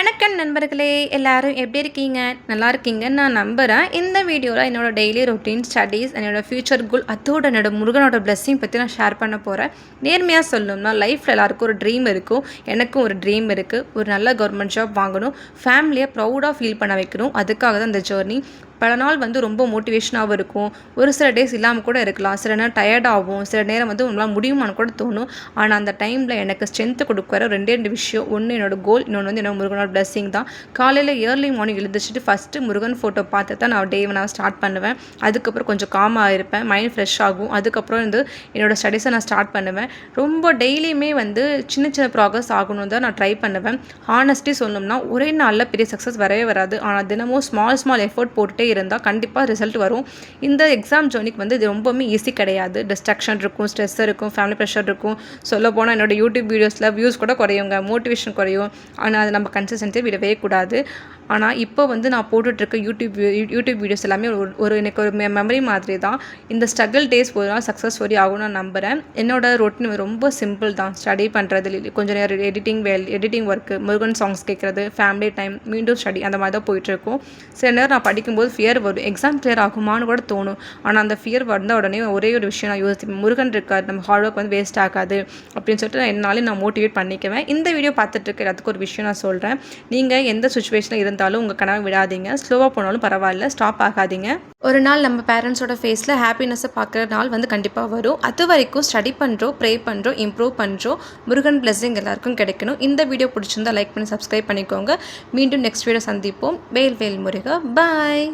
வணக்கம் நண்பர்களே, எல்லாரும் எப்படி இருக்கீங்க? நல்லா இருக்கீங்கன்னு நான் நம்புகிறேன். இந்த வீடியோவில் என்னோட டெய்லி ரொட்டீன், ஸ்டடீஸ், என்னோட ஃப்யூச்சர் கோல், அதோட என்னோட முருகனோட பிளெஸ்ஸிங் பற்றி நான் ஷேர் பண்ண போகிறேன். நேர்மையாக சொல்லணும்னா லைஃப்பில் எல்லாருக்கும் ஒரு ட்ரீம் இருக்கும். எனக்கும் ஒரு ட்ரீம் இருக்குது. ஒரு நல்ல கவர்மெண்ட் ஜாப் வாங்கணும், ஃபேமிலியை ப்ரௌடாக ஃபீல் பண்ண வைக்கணும். அதுக்காக தான் இந்த ஜேர்னி. பல நாள் ரொம்ப மோட்டிவேஷனாகவும் இருக்கும். ஒரு சில டேஸ் இல்லாமல் கூட இருக்கலாம். சில நேரம் டயர்டாகும், சில நேரம் நம்மளால் முடியுமான்னு கூட தோணும். ஆனால் அந்த டைமில் எனக்கு ஸ்ட்ரென்த்து கொடுக்குற ரெண்டு விஷயம். ஒன்று என்னோட கோல், இன்னொன்று என்னோட முருகனோட பிளெஸ்ஸிங் தான். காலையில் ஏர்லி மார்னிங் எழுந்திரிச்சிட்டு ஃபஸ்ட்டு முருகன் ஃபோட்டோ பார்த்து தான் நான் டேவை நான் ஸ்டார்ட் பண்ணுவேன். அதுக்கப்புறம் கொஞ்சம் காமாக இருப்பேன், மைண்ட் ஃப்ரெஷ் ஆகும். அதுக்கப்புறம் என்னோடய ஸ்டடீஸை நான் ஸ்டார்ட் பண்ணுவேன். ரொம்ப டெய்லியுமே சின்ன சின்ன ப்ராக்ரஸ் ஆகணும் தான் நான் ட்ரை பண்ணுவேன். ஹானஸ்ட்லி சொல்லணும்னா ஒரே நாளில் பெரிய சக்ஸஸ் வரவே வராது. ஆனால் தினமும் ஸ்மால் எஃபோர்ட் போட்டுகிட்டே இருந்தால் கண்டிப்பாக ரிசல்ட் வரும். இந்த எக்ஸாம் ஜேர்னிக்கு இது ரொம்பவுமே ஈஸி கிடையாது. டிஸ்ட்ராக்ஷன் இருக்கும், ஸ்ட்ரெஸ் இருக்கும், ஃபேமிலி ப்ரெஷர் இருக்கும். சொல்ல போனால் என்னோட யூடியூப் வீடியோஸில் வியூஸ் கூட குறையுங்க, மோட்டிவேஷன் குறையும். ஆனால் அது நம்ம கன்சிஸ்டன்சியாக விடவே கூடாது. ஆனால் இப்போ நான் போட்டுட்ருக்க யூடியூப் வீடியோஸ் எல்லாமே எனக்கு ஒரு மெமரி மாதிரி தான். இந்த ஸ்ட்ரகிள் டேஸ் ஒரு நாள் சக்ஸஸ் ஸ்டோரி ஆகும்னு நான் நம்புகிறேன். என்னோட ரொட்டீன் ரொம்ப சிம்பிள் தான். ஸ்டடி பண்ணுறது, கொஞ்சம் நேரம் எடிட்டிங் ஒர்க்கு, முருகன் சாங்ஸ் கேட்குறது, ஃபேமிலி டைம், மீண்டும் ஸ்டடி, அந்த மாதிரி தான் போயிட்டுருக்கும். சில நேரம் நான் படிக்கும்போது ஃபியர் வரும், எக்ஸாம் கிளியர் ஆகுமான்னு கூட தோணும். ஆனால் அந்த ஃபியர் வந்த உடனே ஒரே ஒரு விஷயம் நான் யோசிப்பேன், முருகன் இருக்கார், நம்ம ஹார்ட் ஒர்க் வேஸ்ட் ஆகாது அப்படின்னு சொல்லிட்டு என்னாலே நான் மோட்டிவேட் பண்ணிக்குவேன். இந்த வீடியோ பார்த்துட்டு இருக்க எல்லாத்துக்கும் ஒரு விஷயம் நான் சொல்கிறேன். நீங்கள் எந்த சுச்சுவேஷனில் இருந்தாலும் உங்கள் கனவை விடாதீங்க. ஸ்லோவாக போனாலும் பரவாயில்ல, ஸ்டாப் ஆகாதீங்க. ஒரு நாள் நம்ம பேரண்ட்ஸோட ஃபேஸில் ஹாப்பினஸை பார்க்குற நாள் கண்டிப்பாக வரும். அது வரைக்கும் ஸ்டடி பண்ணுறோம், ப்ரே பண்ணுறோம், இம்ப்ரூவ் பண்ணுறோம். முருகன் பிளெஸிங் எல்லாருக்கும் கிடைக்கணும். இந்த வீடியோ பிடிச்சிருந்தா லைக் பண்ணி சப்ஸ்கிரைப் பண்ணிக்கோங்க. மீண்டும் நெக்ஸ்ட் வீடியோ சந்திப்போம். வேல் முருகா, பாய்.